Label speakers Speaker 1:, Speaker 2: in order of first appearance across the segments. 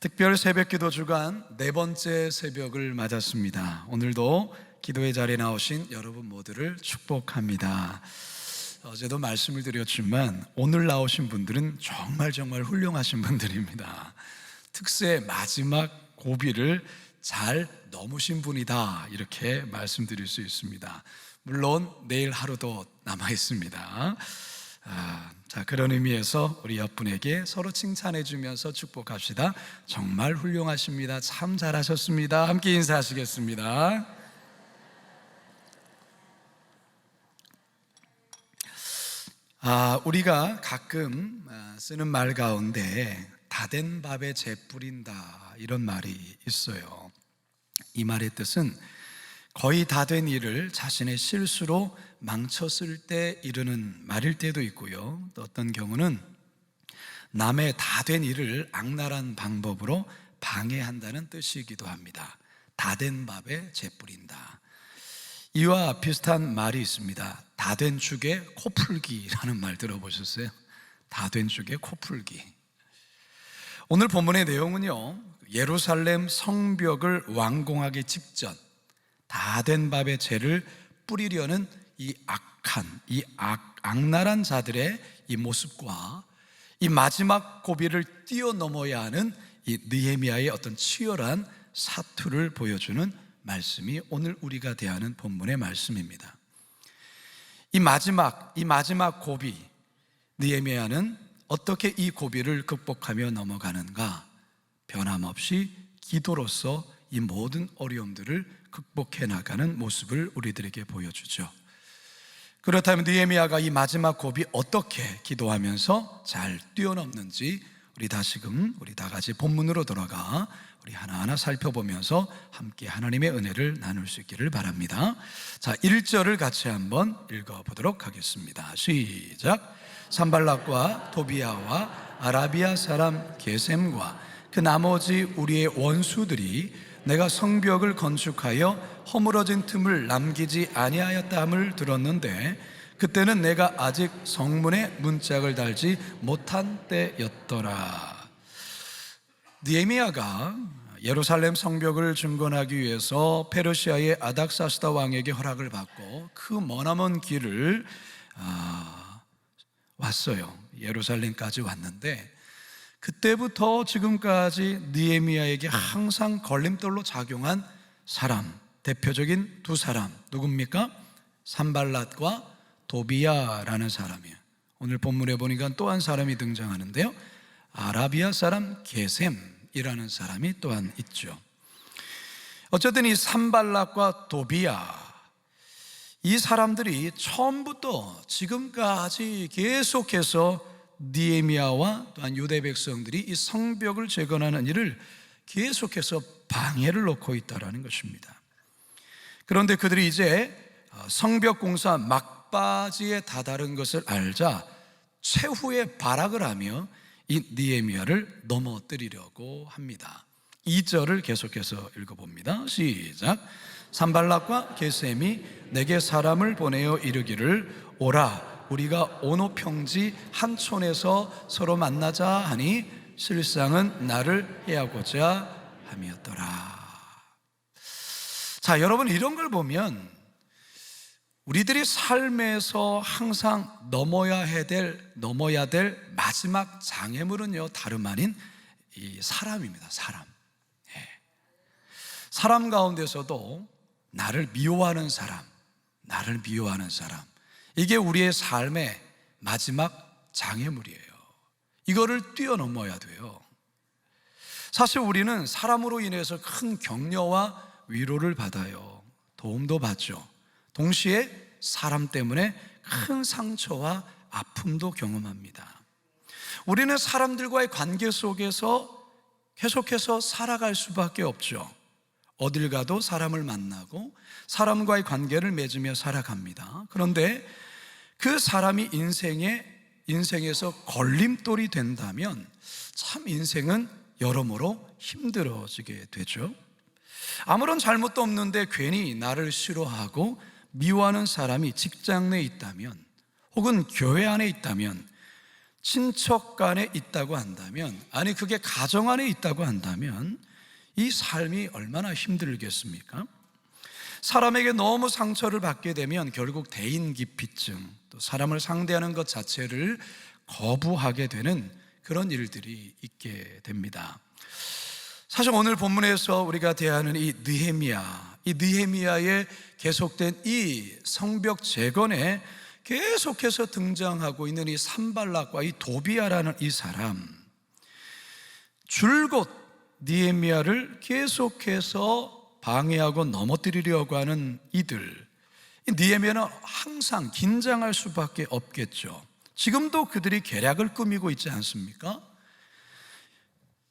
Speaker 1: 특별 새벽 기도 주간 네 번째 새벽을 맞았습니다. 오늘도 기도의 자리에 나오신 여러분 모두를 축복합니다. 어제도 말씀을 드렸지만 오늘 나오신 분들은 정말 훌륭하신 분들입니다. 특세 마지막 고비를 잘 넘으신 분이다, 이렇게 말씀드릴 수 있습니다. 물론 내일 하루도 남아 있습니다. 자, 그런 의미에서 우리 옆분에게 서로 칭찬해 주면서 축복합시다. 정말 훌륭하십니다. 참 잘하셨습니다. 함께 인사하시겠습니다. 우리가 가끔 쓰는 말 가운데 다 된 밥에 재 뿌린다, 이런 말이 있어요. 이 말의 뜻은 거의 다 된 일을 자신의 실수로 망쳤을 때 이르는 말일 때도 있고요, 또 어떤 경우는 남의 다 된 일을 악랄한 방법으로 방해한다는 뜻이기도 합니다. 다 된 밥에 재 뿌린다. 이와 비슷한 말이 있습니다. 다 된 죽에 코풀기라는 말 들어보셨어요? 다 된 죽에 코풀기. 오늘 본문의 내용은요, 예루살렘 성벽을 완공하기 직전 다 된 밥에 재를 뿌리려는 이 악한, 악랄한 자들의 이 모습과 이 마지막 고비를 뛰어넘어야 하는 이 느헤미야의 어떤 치열한 사투를 보여주는 말씀이 오늘 우리가 대하는 본문의 말씀입니다. 이 마지막 고비, 느헤미야는 어떻게 이 고비를 극복하며 넘어가는가? 변함없이 기도로서 이 모든 어려움들을 극복해 나가는 모습을 우리들에게 보여주죠. 그렇다면 느헤미야가 이 마지막 고비 어떻게 기도하면서 잘 뛰어넘는지 우리 다 같이 본문으로 돌아가 우리 하나하나 살펴보면서 함께 하나님의 은혜를 나눌 수 있기를 바랍니다. 자, 1절을 같이 한번 읽어보도록 하겠습니다. 시작. 산발락과 도비야와 아라비아 사람 게셈과 그 나머지 우리의 원수들이 내가 성벽을 건축하여 허물어진 틈을 남기지 아니하였다함을 들었는데 그때는 내가 아직 성문에 문짝을 달지 못한 때였더라. 느헤미야가 예루살렘 성벽을 증건하기 위해서 페르시아의 아닥사스다 왕에게 허락을 받고 그 머나먼 길을 왔어요. 예루살렘까지 왔는데 그때부터 지금까지 느헤미야에게 항상 걸림돌로 작용한 사람, 대표적인 두 사람 누굽니까? 산발랏과 도비야라는 사람이에요. 오늘 본문에 보니까 또 한 사람이 등장하는데요, 아라비아 사람 게셈이라는 사람이 또한 있죠. 어쨌든 이 산발랏과 도비야, 이 사람들이 처음부터 지금까지 계속해서 느헤미야와 또한 유대 백성들이 이 성벽을 재건하는 일을 계속해서 방해를 놓고 있다는 것입니다. 그런데 그들이 이제 성벽 공사 막바지에 다다른 것을 알자 최후의 발악을 하며 이 느헤미야를 넘어뜨리려고 합니다. 2절을 계속해서 읽어봅니다. 시작. 산발락과 게셈이 내게 사람을 보내어 이르기를 오라, 우리가 오노 평지 한 촌에서 서로 만나자 하니 실상은 나를 해하고자 함이었더라. 자, 여러분, 이런 걸 보면 우리들이 삶에서 항상 넘어야 될 마지막 장애물은요, 다름 아닌 이 사람입니다. 사람 가운데서도 나를 미워하는 사람, 이게 우리의 삶의 마지막 장애물이에요. 이거를 뛰어넘어야 돼요. 사실 우리는 사람으로 인해서 큰 격려와 위로를 받아요. 도움도 받죠. 동시에 사람 때문에 큰 상처와 아픔도 경험합니다. 우리는 사람들과의 관계 속에서 계속해서 살아갈 수밖에 없죠. 어딜 가도 사람을 만나고 사람과의 관계를 맺으며 살아갑니다. 그런데 그 사람이 인생에서 걸림돌이 된다면 참 인생은 여러모로 힘들어지게 되죠. 아무런 잘못도 없는데 괜히 나를 싫어하고 미워하는 사람이 직장 내에 있다면, 혹은 교회 안에 있다면 친척 간에 있다고 한다면, 아니 그게 가정 안에 있다고 한다면 이 삶이 얼마나 힘들겠습니까? 사람에게 너무 상처를 받게 되면 결국 대인기피증, 또 사람을 상대하는 것 자체를 거부하게 되는 그런 일들이 있게 됩니다. 사실 오늘 본문에서 우리가 대하는 이 느헤미야의 계속된 이 성벽 재건에 계속해서 등장하고 있는 이 산발락과 이 도비야라는 이 사람, 줄곧 느헤미야를 계속해서 방해하고 넘어뜨리려고 하는 이들, 이 느헤미야는 항상 긴장할 수밖에 없겠죠. 지금도 그들이 계략을 꾸미고 있지 않습니까?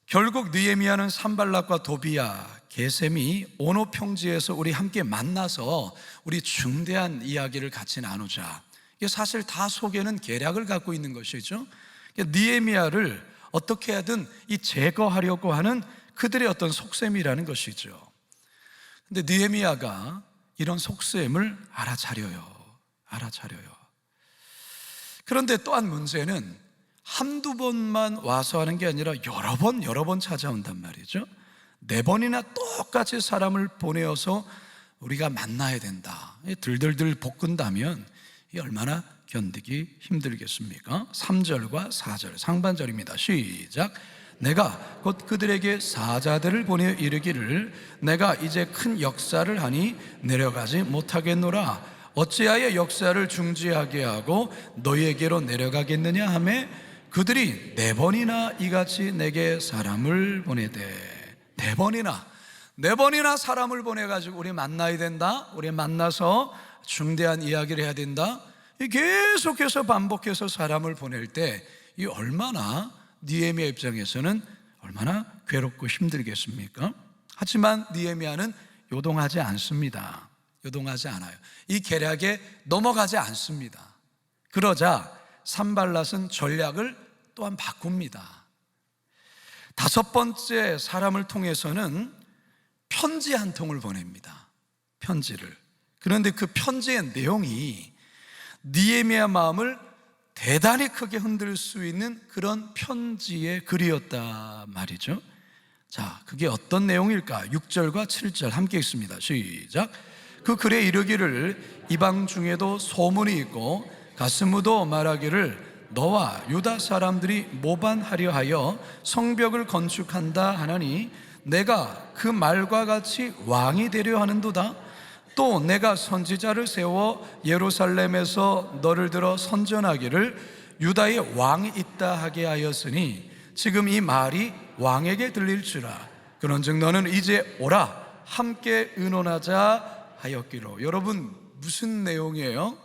Speaker 1: 결국 느헤미야는 산발락과 도비야, 게셈이 오노 평지에서 우리 함께 만나서 우리 중대한 이야기를 같이 나누자, 이게 사실 다 속에는 계략을 갖고 있는 것이죠. 느헤미야를 어떻게 하든 이 제거하려고 하는 그들의 어떤 속셈이라는 것이죠. 근데 느헤미야가 이런 속셈을 알아차려요. 그런데 또한 문제는 한두 번만 와서 하는 게 아니라 여러 번 찾아온단 말이죠. 4번이나 똑같이 사람을 보내어서 우리가 만나야 된다, 들들들 볶은다면 이 얼마나 견디기 힘들겠습니까? 3절과 4절 상반절입니다. 시작. 내가 곧 그들에게 사자들을 보내어 이르기를 내가 이제 큰 역사를 하니 내려가지 못하겠노라. 어찌하여 역사를 중지하게 하고 너희에게로 내려가겠느냐 하매 그들이 4번이나 이같이 내게 사람을 보내되, 4번이나 사람을 보내가지고 우리 만나야 된다, 우리 만나서 중대한 이야기를 해야 된다, 계속해서 반복해서 사람을 보낼 때 이 얼마나 느헤미야 입장에서는 얼마나 괴롭고 힘들겠습니까? 하지만 느헤미야는 요동하지 않습니다. 요동하지 않아요. 이 계략에 넘어가지 않습니다. 그러자 산발랏은 전략을 또한 바꿉니다. 5번째 사람을 통해서는 편지 한 통을 보냅니다. 편지를. 그런데 그 편지의 내용이 느헤미야 마음을 대단히 크게 흔들 수 있는 그런 편지의 글이었단 말이죠. 자, 그게 어떤 내용일까? 6절과 7절 함께 읽습니다. 시작. 그 글에 이르기를 이방 중에도 소문이 있고 가스무도 말하기를 너와 유다 사람들이 모반하려 하여 성벽을 건축한다 하나니 내가 그 말과 같이 왕이 되려 하는도다. 또 내가 선지자를 세워 예루살렘에서 너를 들어 선전하기를 유다의 왕이 있다 하게 하였으니 지금 이 말이 왕에게 들릴지라. 그런즉 너는 이제 오라 함께 의논하자 하였기로. 여러분, 무슨 내용이에요?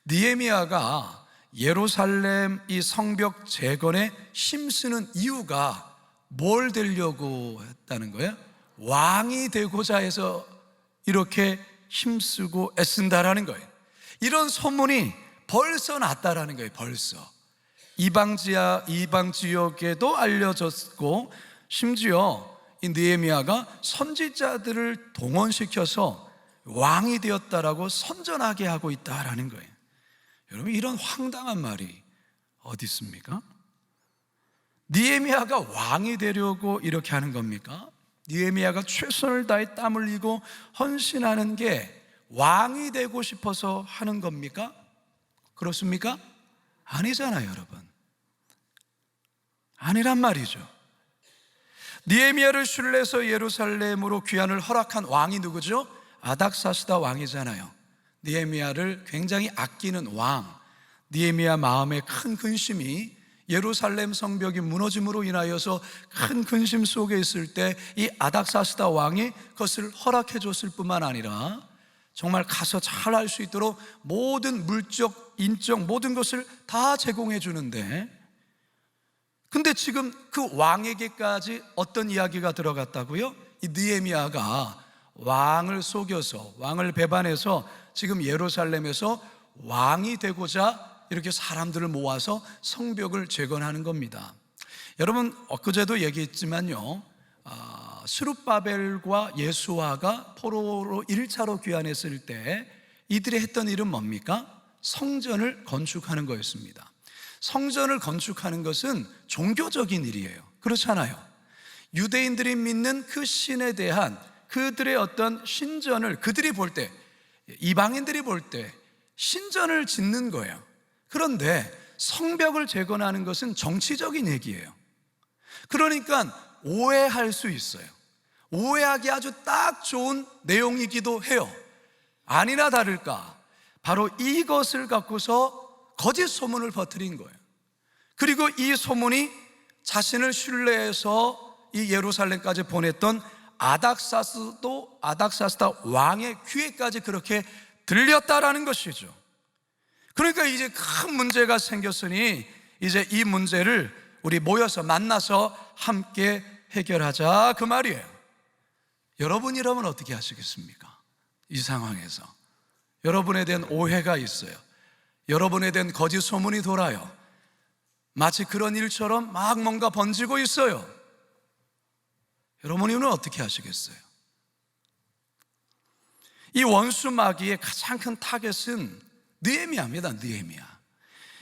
Speaker 1: 느헤미야가 예루살렘 이 성벽 재건에 힘쓰는 이유가 뭘 되려고 했다는 거예요? 왕이 되고자 해서 이렇게 힘쓰고 애쓴다라는 거예요. 이런 소문이 벌써 났다라는 거예요. 벌써 이방 지역에도 알려졌고, 심지어 이 느헤미야가 선지자들을 동원시켜서 왕이 되었다라고 선전하게 하고 있다라는 거예요. 여러분, 이런 황당한 말이 어디 있습니까? 느헤미야가 왕이 되려고 이렇게 하는 겁니까? 느헤미야가 최선을 다해 땀 흘리고 헌신하는 게 왕이 되고 싶어서 하는 겁니까? 그렇습니까? 아니잖아요, 여러분. 아니란 말이죠. 느헤미야를 신뢰해서 예루살렘으로 귀환을 허락한 왕이 누구죠? 아닥사스다 왕이잖아요. 느헤미야를 굉장히 아끼는 왕. 느헤미야 마음에 큰 근심이 예루살렘 성벽이 무너짐으로 인하여서 큰 근심 속에 있을 때 이 아닥사스다 왕이 그것을 허락해 줬을 뿐만 아니라 정말 가서 잘 할 수 있도록 모든 물적, 인적 모든 것을 다 제공해 주는데, 근데 지금 그 왕에게까지 어떤 이야기가 들어갔다고요? 이 느헤미야가 왕을 속여서, 왕을 배반해서 지금 예루살렘에서 왕이 되고자 이렇게 사람들을 모아서 성벽을 재건하는 겁니다. 여러분, 엊그제도 얘기했지만요, 스룹바벨과 예수아가 포로로 1차로 귀환했을 때 이들이 했던 일은 뭡니까? 성전을 건축하는 거였습니다. 성전을 건축하는 것은 종교적인 일이에요. 그렇잖아요. 유대인들이 믿는 그 신에 대한 그들의 어떤 신전을 그들이 볼 때, 이방인들이 볼 때 신전을 짓는 거예요. 그런데 성벽을 재건하는 것은 정치적인 얘기예요. 그러니까 오해할 수 있어요. 오해하기 아주 딱 좋은 내용이기도 해요. 아니나 다를까 바로 이것을 갖고서 거짓 소문을 퍼뜨린 거예요. 그리고 이 소문이 자신을 신뢰해서 이 예루살렘까지 보냈던 아닥사스다 왕의 귀에까지 그렇게 들렸다라는 것이죠. 그러니까 이제 큰 문제가 생겼으니 이제 이 문제를 우리 모여서 만나서 함께 해결하자 그 말이에요. 여러분이라면 어떻게 하시겠습니까? 이 상황에서 여러분에 대한 오해가 있어요. 여러분에 대한 거짓 소문이 돌아요. 마치 그런 일처럼 막 뭔가 번지고 있어요. 여러분이면 어떻게 하시겠어요? 이 원수 마귀의 가장 큰 타겟은 느헤미야입니다.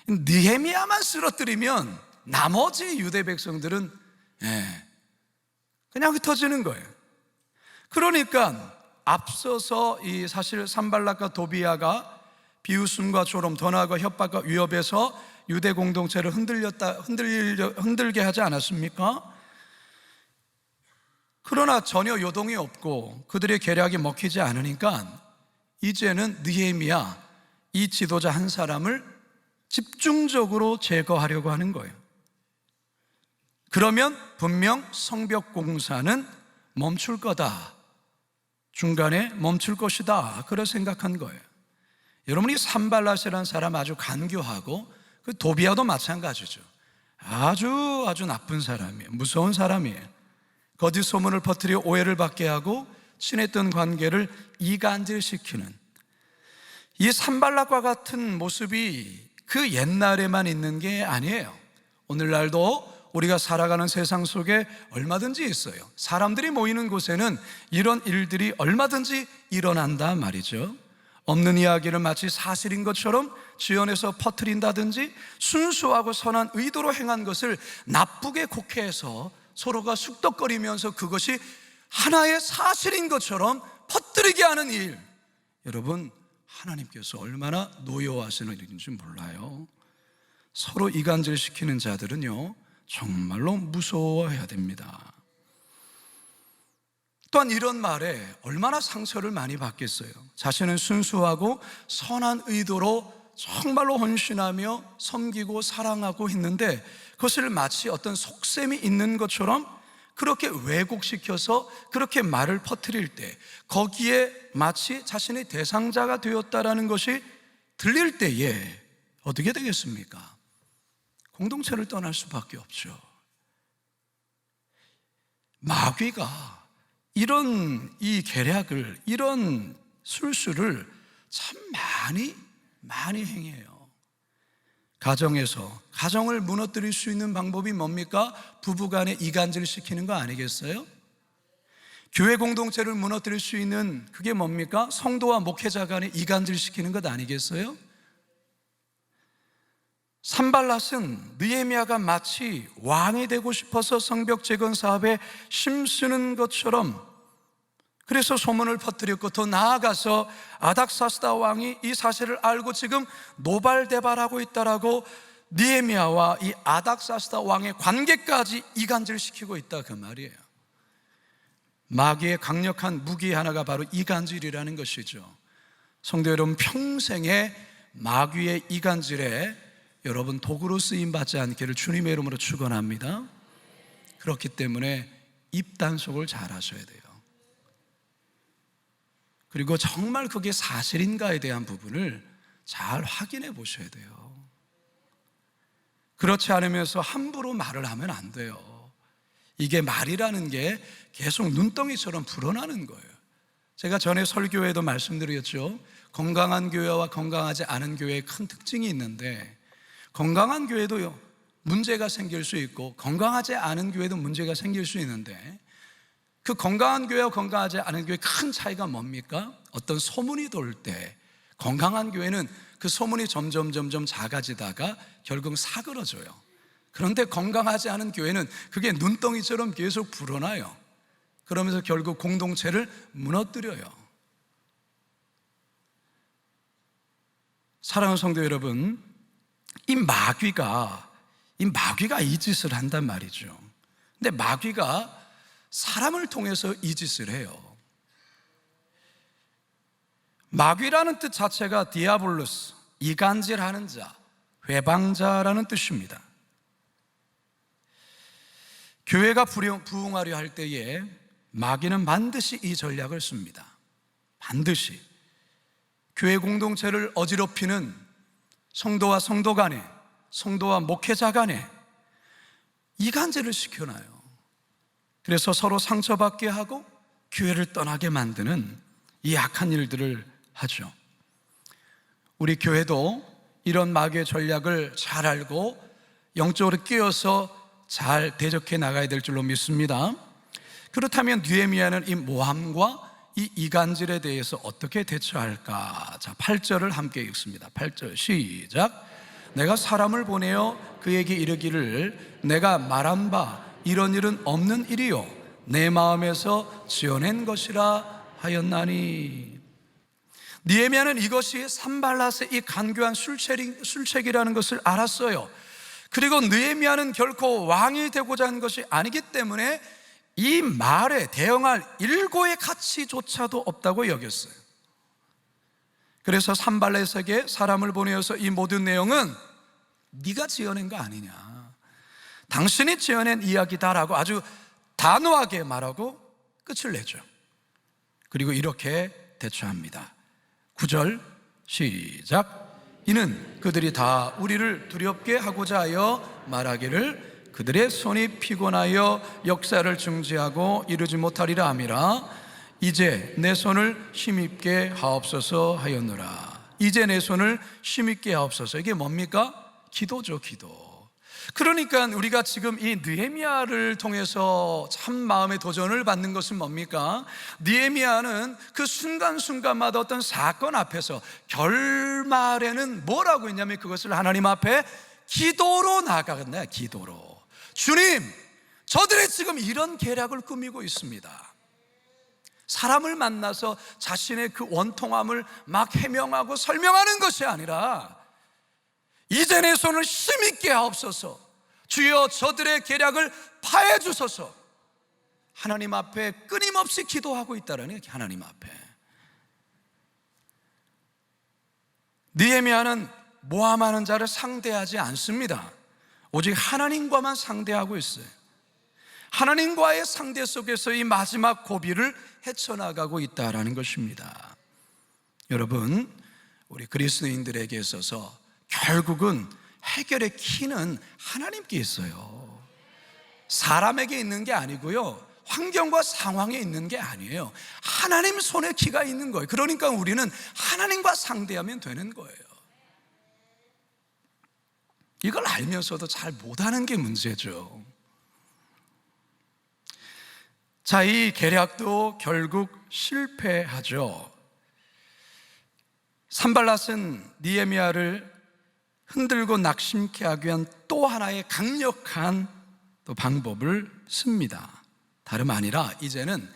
Speaker 1: 느헤미야만 쓰러뜨리면 나머지 유대 백성들은 그냥 흩어지는 거예요. 그러니까 앞서서 이 사실 산발락과 도비야가 비웃음과 조롱, 전화와 협박과 위협에서 유대 공동체를 흔들게 하지 않았습니까? 그러나 전혀 요동이 없고 그들의 계략이 먹히지 않으니까 이제는 느헤미야, 이 지도자 한 사람을 집중적으로 제거하려고 하는 거예요. 그러면 분명 성벽 공사는 멈출 거다, 중간에 멈출 것이다, 그런 생각한 거예요. 여러분이 산발랏이라는 사람 아주 간교하고 그 도비야도 마찬가지죠. 아주 나쁜 사람이에요. 무서운 사람이에요. 거짓 소문을 퍼뜨려 오해를 받게 하고 친했던 관계를 이간질시키는 이 산발락과 같은 모습이 그 옛날에만 있는 게 아니에요. 오늘날도 우리가 살아가는 세상 속에 얼마든지 있어요. 사람들이 모이는 곳에는 이런 일들이 얼마든지 일어난다 말이죠. 없는 이야기를 마치 사실인 것처럼 지어내서 퍼뜨린다든지 순수하고 선한 의도로 행한 것을 나쁘게 곡해해서 서로가 쑥덕거리면서 그것이 하나의 사실인 것처럼 퍼뜨리게 하는 일, 여러분 하나님께서 얼마나 노여워하시는 일인지 몰라요. 서로 이간질시키는 자들은요 정말로 무서워해야 됩니다. 또한 이런 말에 얼마나 상처를 많이 받겠어요. 자신은 순수하고 선한 의도로 정말로 헌신하며 섬기고 사랑하고 했는데 그것을 마치 어떤 속셈이 있는 것처럼 그렇게 왜곡시켜서 그렇게 말을 퍼뜨릴 때 거기에 마치 자신의 대상자가 되었다라는 것이 들릴 때에 어떻게 되겠습니까? 공동체를 떠날 수밖에 없죠. 마귀가 이런 이 계략을, 이런 술수를 참 많이 행해요. 가정에서 가정을 무너뜨릴 수 있는 방법이 뭡니까? 부부간에 이간질 시키는 거 아니겠어요? 교회 공동체를 무너뜨릴 수 있는 그게 뭡니까? 성도와 목회자 간에 이간질 시키는 것 아니겠어요? 산발랏은 느헤미야가 마치 왕이 되고 싶어서 성벽 재건 사업에 힘쓰는 것처럼 그래서 소문을 퍼뜨렸고 더 나아가서 아닥사스다 왕이 이 사실을 알고 지금 노발대발하고 있다라고 느헤미야와 이 아닥사스다 왕의 관계까지 이간질시키고 있다 그 말이에요. 마귀의 강력한 무기 하나가 바로 이간질이라는 것이죠. 성도 여러분, 평생에 마귀의 이간질에 여러분 도구로 쓰임받지 않기를 주님의 이름으로 축원합니다. 그렇기 때문에 입단속을 잘 하셔야 돼요. 그리고 정말 그게 사실인가에 대한 부분을 잘 확인해 보셔야 돼요. 그렇지 않으면서 함부로 말을 하면 안 돼요. 이게 말이라는 게 계속 눈덩이처럼 불어나는 거예요. 제가 전에 설교에도 말씀드렸죠. 건강한 교회와 건강하지 않은 교회의 큰 특징이 있는데 건강한 교회도요 문제가 생길 수 있고 건강하지 않은 교회도 문제가 생길 수 있는데 그 건강한 교회와 건강하지 않은 교회의 큰 차이가 뭡니까? 어떤 소문이 돌 때 건강한 교회는 그 그 소문이 점점 작아지다가 결국 사그러져요. 그런데 건강하지 않은 교회는 그게 눈덩이처럼 계속 불어나요. 그러면서 결국 공동체를 무너뜨려요. 사랑하는 성도 여러분, 이 마귀가 이 짓을 한단 말이죠. 근데 마귀가 사람을 통해서 이 짓을 해요. 마귀라는 뜻 자체가 디아볼로스, 이간질하는 자, 회방자라는 뜻입니다. 교회가 부흥하려 할 때에 마귀는 반드시 이 전략을 씁니다. 반드시 교회 공동체를 어지럽히는 성도와 성도 간에, 성도와 목회자 간에 이간질을 시켜놔요. 그래서 서로 상처받게 하고 교회를 떠나게 만드는 이 악한 일들을 하죠. 우리 교회도 이런 마귀의 전략을 잘 알고 영적으로 끼어서 잘 대적해 나가야 될 줄로 믿습니다. 그렇다면 느헤미야는 이 모함과 이 이간질에 대해서 어떻게 대처할까? 자, 8절을 함께 읽습니다. 8절 시작. 내가 사람을 보내어 그에게 이르기를 내가 말한 바 이런 일은 없는 일이요 내 마음에서 지어낸 것이라 하였나니. 느헤미야는 이것이 산발랏의 이 간교한 술책이라는 것을 알았어요. 그리고 느헤미야는 결코 왕이 되고자 한 것이 아니기 때문에 이 말에 대응할 일고의 가치조차도 없다고 여겼어요. 그래서 산발렛에게 사람을 보내어서 이 모든 내용은 네가 지어낸 거 아니냐, 당신이 지어낸 이야기다라고 아주 단호하게 말하고 끝을 내죠. 그리고 이렇게 대처합니다. 9절 시작. 이는 그들이 다 우리를 두렵게 하고자 하여 말하기를 그들의 손이 피곤하여 역사를 중지하고 이루지 못하리라 함이라. 이제 내 손을 힘입게 하옵소서 하였노라. 이제 내 손을 힘입게 하옵소서. 이게 뭡니까? 기도죠, 기도. 그러니까 우리가 지금 이 느헤미야를 통해서 참 마음의 도전을 받는 것은 뭡니까? 느헤미야는 그 순간순간마다 어떤 사건 앞에서 결말에는 뭐라고 했냐면 그것을 하나님 앞에 기도로 나아가겠네. 기도로. 주님, 저들이 지금 이런 계략을 꾸미고 있습니다. 사람을 만나서 자신의 그 원통함을 막 해명하고 설명하는 것이 아니라 이제 내 손을 힘있게 하옵소서. 주여 저들의 계략을 파해 주소서. 하나님 앞에 끊임없이 기도하고 있다라는 게 하나님 앞에. 느헤미야는 모함하는 자를 상대하지 않습니다. 오직 하나님과만 상대하고 있어요. 하나님과의 상대 속에서 이 마지막 고비를 헤쳐나가고 있다라는 것입니다. 여러분, 우리 그리스도인들에게 있어서 결국은 해결의 키는 하나님께 있어요. 사람에게 있는 게 아니고요, 환경과 상황에 있는 게 아니에요. 하나님 손에 키가 있는 거예요. 그러니까 우리는 하나님과 상대하면 되는 거예요. 이걸 알면서도 잘 못하는 게 문제죠. 자, 이 계략도 결국 실패하죠. 산발랏은 느헤미야를 흔들고 낙심케 하기 위한 또 하나의 강력한 또 방법을 씁니다. 다름 아니라 이제는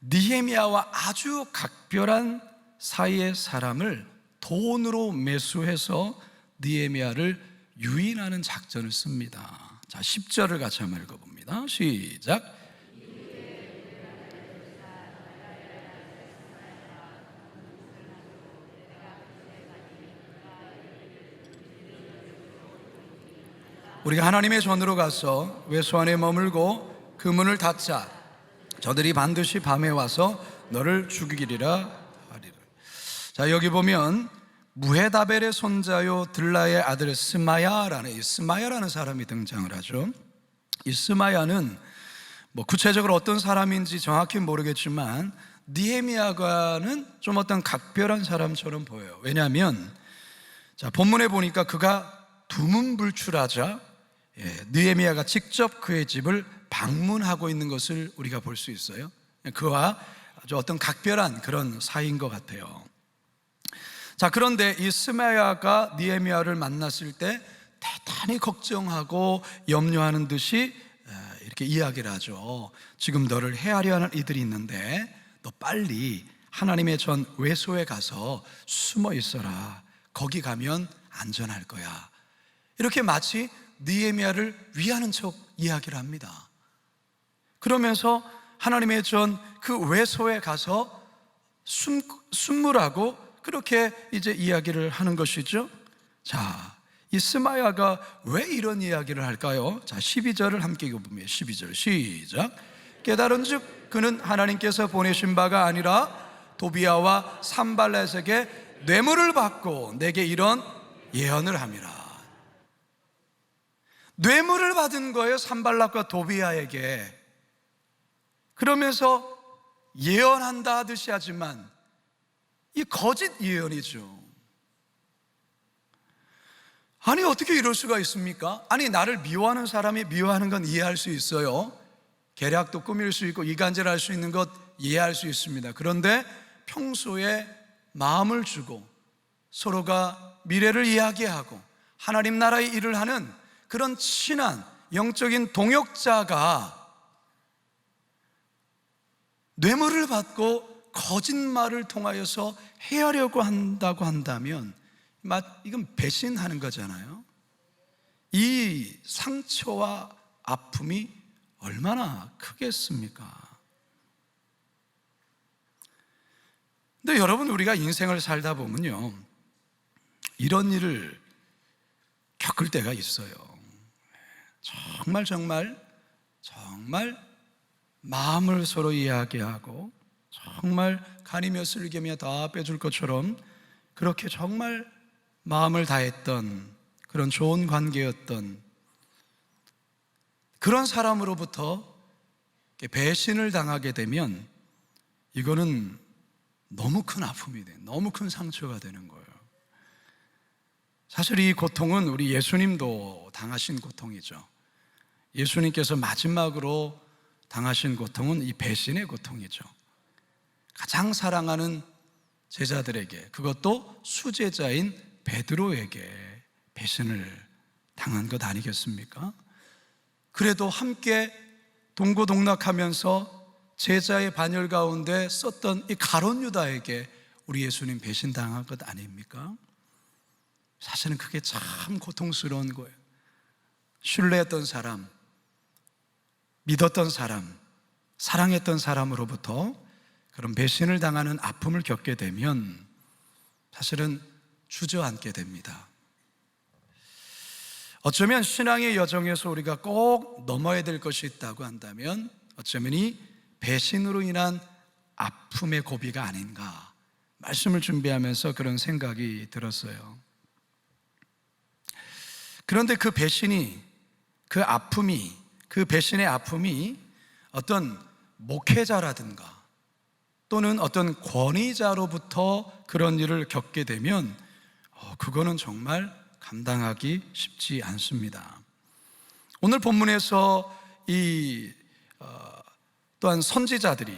Speaker 1: 느헤미야와 아주 각별한 사이의 사람을 돈으로 매수해서 느헤미야를 유인하는 작전을 씁니다. 자, 10절을 같이 한번 읽어봅니다. 시작. 우리가 하나님의 전으로 가서 외소 안에 머물고 그 문을 닫자. 저들이 반드시 밤에 와서 너를 죽이리라 하리라. 자, 여기 보면 무헤다벨의 손자요 들라의 아들 스마야라는 이 스마야라는 사람이 등장을 하죠. 이 스마야는 뭐 구체적으로 어떤 사람인지 정확히 모르겠지만 느헤미야과는 좀 어떤 각별한 사람처럼 보여요. 왜냐하면 자, 본문에 보니까 그가 두문불출하자 느헤미야가 직접 그의 집을 방문하고 있는 것을 우리가 볼 수 있어요. 그와 아주 어떤 각별한 그런 사이인 것 같아요. 자, 그런데 이 스마야가 느헤미야를 만났을 때 대단히 걱정하고 염려하는 듯이 이렇게 이야기를 하죠. 지금 너를 해하려 하는 이들이 있는데 너 빨리 하나님의 전 외소에 가서 숨어 있어라. 거기 가면 안전할 거야. 이렇게 마치 느헤미야를 위하는 척 이야기를 합니다. 그러면서 하나님의 전 그 외소에 가서 숨으라고 그렇게 이제 이야기를 하는 것이죠. 자, 이 스마야가 왜 이런 이야기를 할까요? 자, 12절을 함께 읽어보면 12절 시작. 깨달은즉 그는 하나님께서 보내신 바가 아니라 도비야와 산발렛에게 뇌물을 받고 내게 이런 예언을 함이라. 뇌물을 받은 거예요, 산발락과 도비야에게. 그러면서 예언한다 하듯이 하지만 이 거짓 예언이죠. 아니, 어떻게 이럴 수가 있습니까? 아니, 나를 미워하는 사람이 미워하는 건 이해할 수 있어요. 계략도 꾸밀 수 있고 이간질할 수 있는 것 이해할 수 있습니다. 그런데 평소에 마음을 주고 서로가 미래를 이야기하고 하나님 나라의 일을 하는 그런 친한 영적인 동역자가 뇌물을 받고 거짓말을 통하여서 해하려고 한다고 한다면 이건 배신하는 거잖아요. 이 상처와 아픔이 얼마나 크겠습니까? 근데 여러분, 우리가 인생을 살다 보면요, 이런 일을 겪을 때가 있어요. 정말 마음을 서로 이야기하고 정말 간이며 슬기며 다 빼줄 것처럼 그렇게 정말 마음을 다했던 그런 좋은 관계였던 그런 사람으로부터 배신을 당하게 되면 이거는 너무 큰 아픔이 돼, 너무 큰 상처가 되는 거예요. 사실 이 고통은 우리 예수님도 당하신 고통이죠. 예수님께서 마지막으로 당하신 고통은 이 배신의 고통이죠. 가장 사랑하는 제자들에게, 그것도 수제자인 베드로에게 배신을 당한 것 아니겠습니까? 그래도 함께 동고동락하면서 제자의 반열 가운데 썼던 이 가룟 유다에게 우리 예수님 배신당한 것 아닙니까? 사실은 그게 참 고통스러운 거예요. 신뢰했던 사람, 믿었던 사람, 사랑했던 사람으로부터 그런 배신을 당하는 아픔을 겪게 되면 사실은 주저앉게 됩니다. 어쩌면 신앙의 여정에서 우리가 꼭 넘어야 될 것이 있다고 한다면 어쩌면 이 배신으로 인한 아픔의 고비가 아닌가, 말씀을 준비하면서 그런 생각이 들었어요. 그런데 그 배신이, 그 아픔이, 그 배신의 아픔이 어떤 목회자라든가 또는 어떤 권위자로부터 그런 일을 겪게 되면 그거는 정말 감당하기 쉽지 않습니다. 오늘 본문에서 또한 선지자들이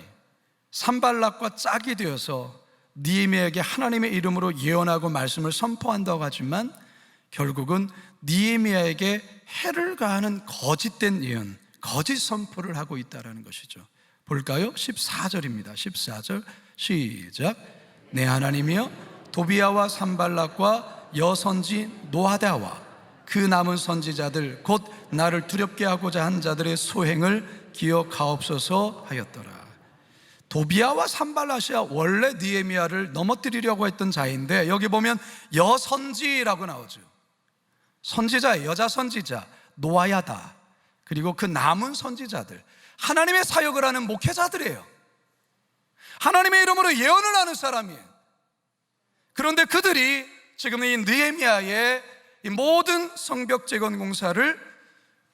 Speaker 1: 산발락과 짝이 되어서 느헤미야에게 하나님의 이름으로 예언하고 말씀을 선포한다고 하지만 결국은 느헤미야에게 해를 가하는 거짓된 예언, 거짓 선포를 하고 있다는 것이죠. 볼까요? 14절입니다. 14절 시작. 내 하나님이여, 도비야와 산발락과 여선지 노아다와 그 남은 선지자들 곧 나를 두렵게 하고자 한 자들의 소행을 기억하옵소서 하였더라. 도비야와 산발락이야 원래 느헤미야를 넘어뜨리려고 했던 자인데 여기 보면 여선지라고 나오죠. 선지자, 여자 선지자 노아야다. 그리고 그 남은 선지자들, 하나님의 사역을 하는 목회자들이에요. 하나님의 이름으로 예언을 하는 사람이에요. 그런데 그들이 지금 이 느헤미야의 이 모든 성벽 재건 공사를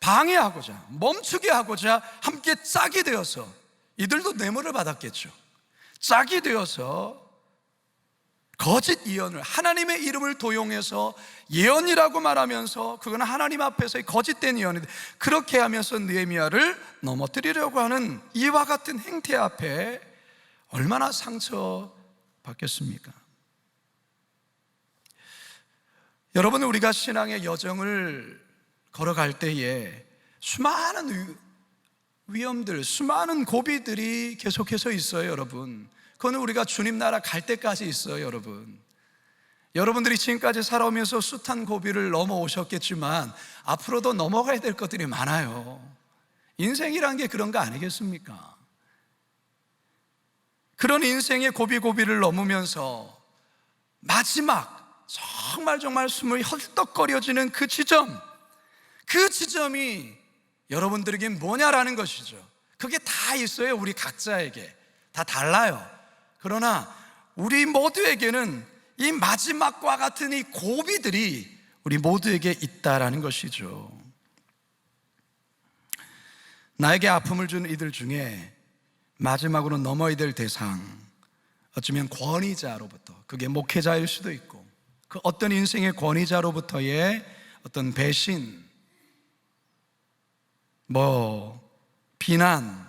Speaker 1: 방해하고자, 멈추게 하고자 함께 짝이 되어서, 이들도 뇌물을 받았겠죠. 짝이 되어서 거짓 예언을, 하나님의 이름을 도용해서 예언이라고 말하면서 그건 하나님 앞에서의 거짓된 예언인데 그렇게 하면서 느헤미야를 넘어뜨리려고 하는 이와 같은 행태 앞에 얼마나 상처받겠습니까? 여러분, 우리가 신앙의 여정을 걸어갈 때에 수많은 위험들, 수많은 고비들이 계속해서 있어요, 여러분. 그건 우리가 주님 나라 갈 때까지 있어요, 여러분. 여러분들이 지금까지 살아오면서 숱한 고비를 넘어오셨겠지만 앞으로도 넘어가야 될 것들이 많아요. 인생이란 게 그런 거 아니겠습니까? 그런 인생의 고비를 넘으면서 마지막 정말 숨을 헐떡거려지는 그 지점이 여러분들에겐 뭐냐라는 것이죠. 그게 다 있어요. 우리 각자에게 다 달라요. 그러나 우리 모두에게는 이 마지막과 같은 이 고비들이 우리 모두에게 있다라는 것이죠. 나에게 아픔을 준 이들 중에 마지막으로 넘어야 될 대상, 어쩌면 권위자로부터, 그게 목회자일 수도 있고 그 어떤 인생의 권위자로부터의 어떤 배신, 비난,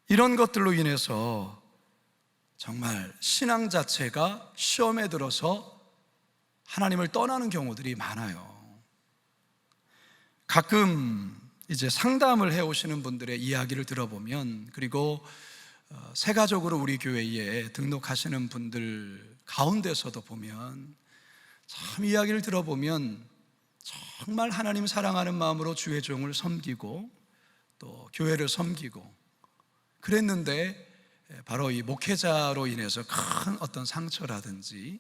Speaker 1: 이런 것들로 인해서 정말 신앙 자체가 시험에 들어서 하나님을 떠나는 경우들이 많아요. 가끔 이제 상담을 해오시는 분들의 이야기를 들어보면, 그리고 세가족으로 우리 교회에 등록하시는 분들 가운데서도 보면, 참 이야기를 들어보면 정말 하나님 사랑하는 마음으로 주의 종을 섬기고 또 교회를 섬기고 그랬는데, 바로 이 목회자로 인해서 큰 어떤 상처라든지,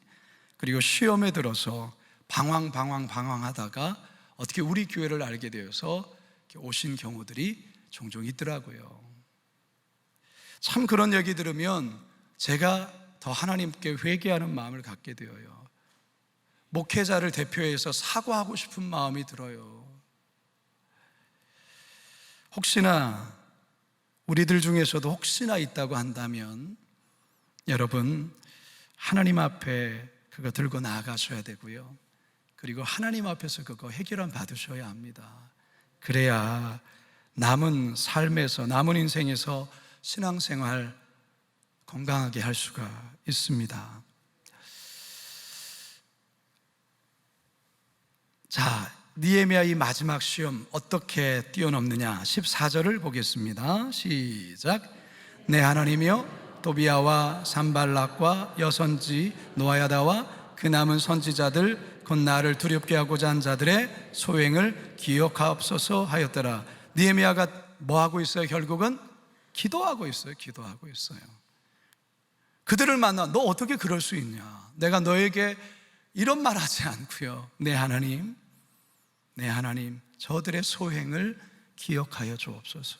Speaker 1: 그리고 시험에 들어서 방황하다가 어떻게 우리 교회를 알게 되어서 오신 경우들이 종종 있더라고요. 참 그런 얘기 들으면 제가 더 하나님께 회개하는 마음을 갖게 되어요. 목회자를 대표해서 사과하고 싶은 마음이 들어요. 혹시나 우리들 중에서도 혹시나 있다고 한다면 여러분, 하나님 앞에 그거 들고 나아가셔야 되고요, 그리고 하나님 앞에서 그거 해결함 받으셔야 합니다. 그래야 남은 삶에서, 남은 인생에서 신앙생활 건강하게 할 수가 있습니다. 자, 느헤미야의 마지막 시험 어떻게 뛰어넘느냐, 14절을 보겠습니다. 시작. 내 하나님이여, 도비야와 산발락과 여선지 노아야다와 그 남은 선지자들 곧 나를 두렵게 하고자 한 자들의 소행을 기억하옵소서 하였더라. 느헤미야가 뭐 하고 있어요? 결국은 기도하고 있어요. 그들을 만나, 너 어떻게 그럴 수 있냐, 내가 너에게 이런 말 하지 않고요, 내 하나님, 저들의 소행을 기억하여 주옵소서.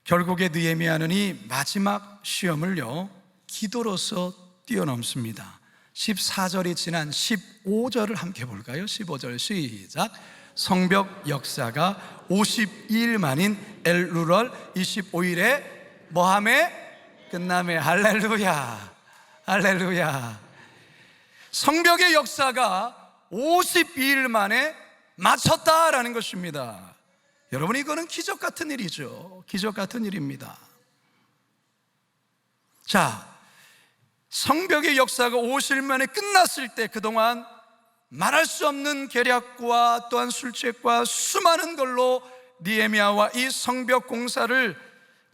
Speaker 1: 결국에 느헤미야는 이 마지막 시험을요, 기도로서 뛰어넘습니다. 14절이 지난 15절을 함께 볼까요? 15절 시작. 성벽 역사가 52일 만인 엘루럴 25일에 뭐함에 끝남에. 할렐루야. 성벽의 역사가 52일 만에 마쳤다라는 것입니다. 여러분, 이거는 기적 같은 일이죠. 기적 같은 일입니다. 자, 성벽의 역사가 50일 만에 끝났을 때 그동안 말할 수 없는 계략과 또한 술책과 수많은 걸로 느헤미야와 이 성벽 공사를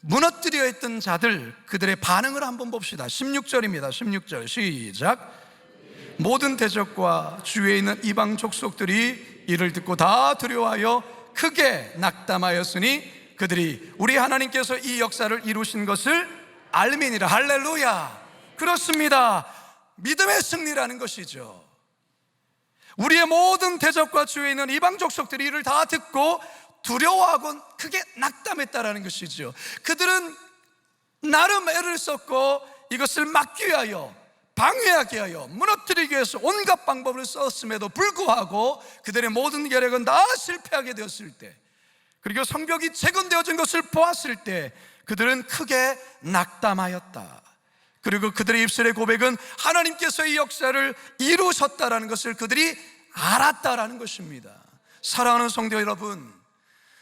Speaker 1: 무너뜨려 했던 자들, 그들의 반응을 한번 봅시다. 16절입니다. 16절 시작. 모든 대적과 주위에 있는 이방 족속들이 이를 듣고 다 두려워하여 크게 낙담하였으니 그들이 우리 하나님께서 이 역사를 이루신 것을 알미니라. 할렐루야. 그렇습니다. 믿음의 승리라는 것이죠. 우리의 모든 대적과 주위에 있는 이방 족속들이 이를 다 듣고 두려워하고 크게 낙담했다라는 것이죠. 그들은 나름 애를 썼고 이것을 막기 위하여, 방해하기 위하여, 무너뜨리기 위해서 온갖 방법을 썼음에도 불구하고 그들의 모든 계략은 다 실패하게 되었을 때, 그리고 성벽이 재건되어진 것을 보았을 때 그들은 크게 낙담하였다. 그리고 그들의 입술의 고백은 하나님께서 이 역사를 이루셨다라는 것을 그들이 알았다라는 것입니다. 사랑하는 성도 여러분,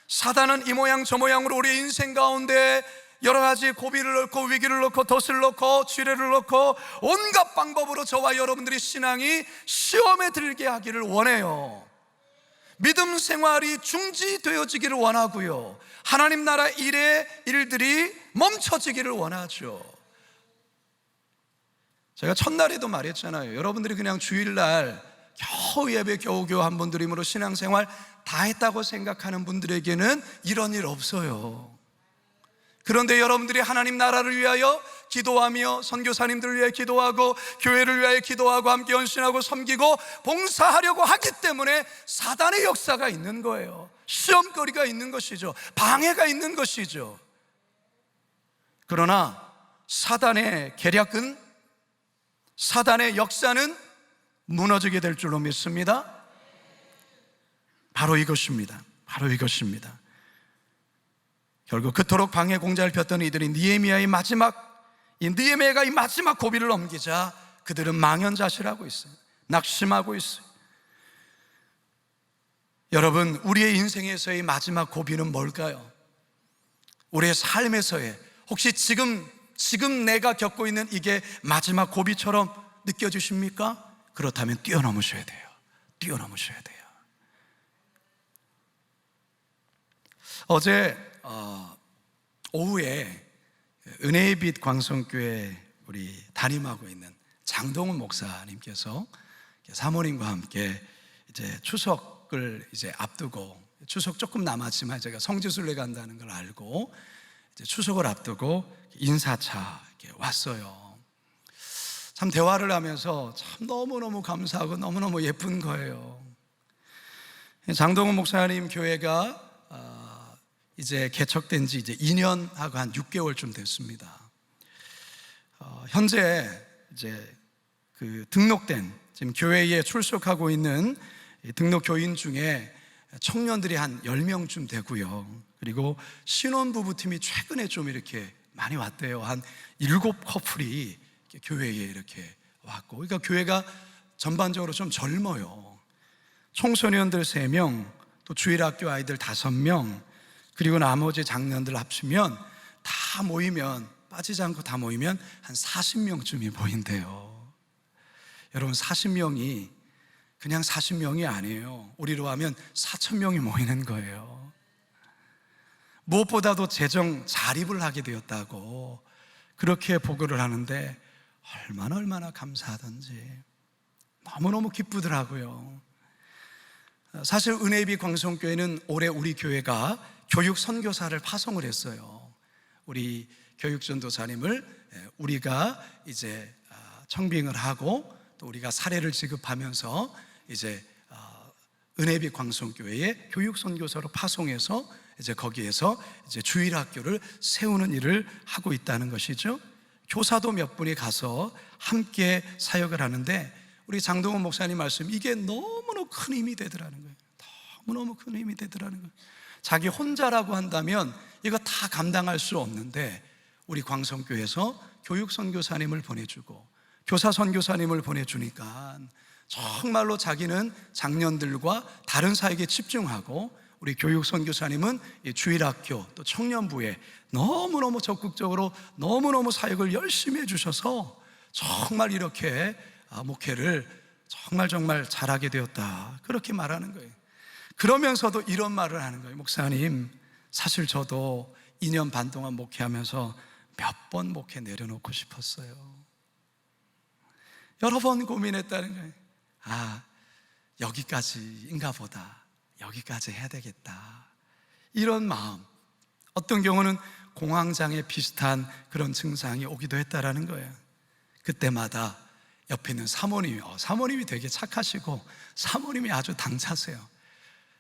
Speaker 1: 사단은 이 모양 저 모양으로 우리의 인생 가운데 여러 가지 고비를 넣고 위기를 넣고 덫을 넣고 지뢰를 넣고 온갖 방법으로 저와 여러분들이 신앙이 시험에 들게 하기를 원해요. 믿음 생활이 중지되어지기를 원하고요, 하나님 나라 일의 일들이 멈춰지기를 원하죠. 제가 첫날에도 말했잖아요. 여러분들이 그냥 주일날 겨우 예배 겨우 한 분들이므로 신앙생활 다 했다고 생각하는 분들에게는 이런 일 없어요. 그런데 여러분들이 하나님 나라를 위하여 기도하며 선교사님들을 위해 기도하고 교회를 위하여 기도하고 함께 헌신하고 섬기고 봉사하려고 하기 때문에 사단의 역사가 있는 거예요. 시험거리가 있는 것이죠. 방해가 있는 것이죠. 그러나 사단의 계략은, 사단의 역사는 무너지게 될 줄로 믿습니다. 바로 이것입니다. 바로 이것입니다. 결국 그토록 방해 공작을 폈던 이들이 느헤미야가 이 마지막 고비를 넘기자 그들은 망연자실하고 있어요. 낙심하고 있어요. 여러분, 우리의 인생에서의 마지막 고비는 뭘까요? 우리의 삶에서의, 혹시 지금 내가 겪고 있는 이게 마지막 고비처럼 느껴지십니까? 그렇다면 뛰어넘으셔야 돼요. 뛰어넘으셔야 돼요. 어제 오후에 은혜의 빛 광성교회 우리 담임하고 있는 장동훈 목사님께서 사모님과 함께 이제 추석을 이제 앞두고, 추석 조금 남았지만 제가 성지순례 간다는 걸 알고 이제 추석을 앞두고 인사차 이렇게 왔어요. 참 대화를 하면서 참 너무너무 감사하고 너무너무 예쁜 거예요. 장동훈 목사님 교회가 이제 개척된 지 이제 2년하고 한 6개월쯤 됐습니다. 현재 이제 그 등록된, 지금 교회에 출석하고 있는 등록 교인 중에 청년들이 한 10명쯤 되고요. 그리고 신혼부부팀이 최근에 좀 이렇게 많이 왔대요. 한 7커플이 교회에 이렇게 왔고, 그러니까 교회가 전반적으로 좀 젊어요. 청소년들 3명, 또 주일학교 아이들 5명, 그리고 나머지 장년들 합치면 다 모이면, 빠지지 않고 다 모이면 한 40명쯤이 모인대요. 여러분, 40명이 그냥 40명이 아니에요. 우리로 하면 4,000명이 모이는 거예요. 무엇보다도 재정 자립을 하게 되었다고 그렇게 보고를 하는데 얼마나 감사하던지 너무너무 기쁘더라고요. 사실 은혜의 빛 광성교회는 올해 우리 교회가 교육 선교사를 파송을 했어요. 우리 교육 전도사님을 우리가 이제 청빙을 하고 또 우리가 사례를 지급하면서 이제 은혜의 빛 광성교회에 교육 선교사로 파송해서 이제 거기에서 이제 주일학교를 세우는 일을 하고 있다는 것이죠. 교사도 몇 분이 가서 함께 사역을 하는데 우리 장동훈 목사님 말씀, 이게 너무너무 큰 힘이 되더라는 거예요. 너무너무 큰 힘이 되더라는 거예요. 자기 혼자라고 한다면 이거 다 감당할 수 없는데 우리 광성교회에서 교육 선교사님을 보내주고 교사 선교사님을 보내주니까 정말로 자기는 장년들과 다른 사역에 집중하고 우리 교육 선교사님은 주일학교 또 청년부에 너무너무 적극적으로 너무너무 사역을 열심히 해주셔서 정말 이렇게 목회를 정말 잘하게 되었다, 그렇게 말하는 거예요. 그러면서도 이런 말을 하는 거예요. 목사님, 사실 저도 2년 반 동안 목회하면서 몇 번 목회 내려놓고 싶었어요. 여러 번 고민했다는 거예요. 여기까지인가 보다, 여기까지 해야 되겠다, 이런 마음. 어떤 경우는 공황장애 비슷한 그런 증상이 오기도 했다라는 거예요. 그때마다 옆에 있는 사모님이 되게 착하시고 사모님이 아주 당차세요.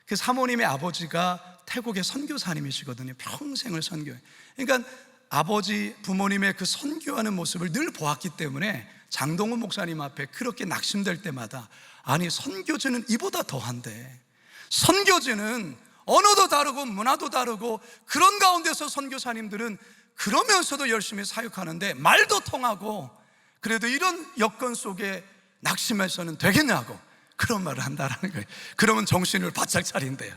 Speaker 1: 그 사모님의 아버지가 태국의 선교사님이시거든요. 평생을 선교해요. 그러니까 아버지 부모님의 그 선교하는 모습을 늘 보았기 때문에 장동훈 목사님 앞에 그렇게 낙심될 때마다, 아니 선교지는 이보다 더한데, 선교지는 언어도 다르고 문화도 다르고 그런 가운데서 선교사님들은 그러면서도 열심히 사역하는데 말도 통하고, 그래도 이런 여건 속에 낙심해서는 되겠냐고 그런 말을 한다라는 거예요. 그러면 정신을 바짝 차린대요.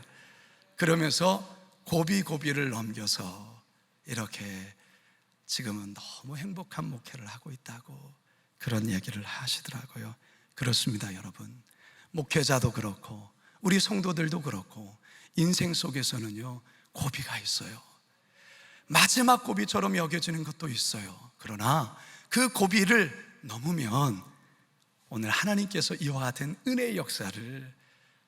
Speaker 1: 그러면서 고비를 넘겨서 이렇게 지금은 너무 행복한 목회를 하고 있다고 그런 얘기를 하시더라고요. 그렇습니다, 여러분. 목회자도 그렇고 우리 성도들도 그렇고 인생 속에서는요, 고비가 있어요. 마지막 고비처럼 여겨지는 것도 있어요. 그러나 그 고비를 넘으면 오늘 하나님께서 이와 같은 은혜의 역사를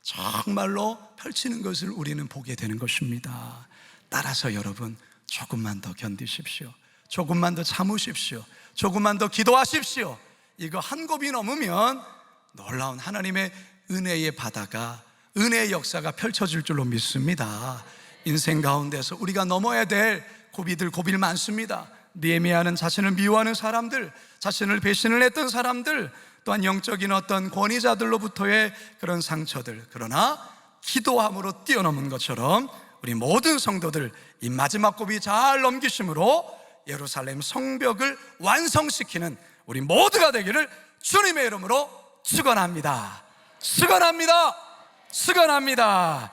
Speaker 1: 정말로 펼치는 것을 우리는 보게 되는 것입니다. 따라서 여러분, 조금만 더 견디십시오. 조금만 더 참으십시오. 조금만 더 기도하십시오. 이거 한 고비 넘으면 놀라운 하나님의 은혜의 바다가, 은혜의 역사가 펼쳐질 줄로 믿습니다. 인생 가운데서 우리가 넘어야 될 고비들 많습니다. 느헤미야는 자신을 미워하는 사람들, 자신을 배신을 했던 사람들, 또한 영적인 어떤 권위자들로부터의 그런 상처들, 그러나 기도함으로 뛰어넘은 것처럼 우리 모든 성도들 이 마지막 고비 잘 넘기심으로 예루살렘 성벽을 완성시키는 우리 모두가 되기를 주님의 이름으로 축원합니다. 축원합니다. 축원합니다.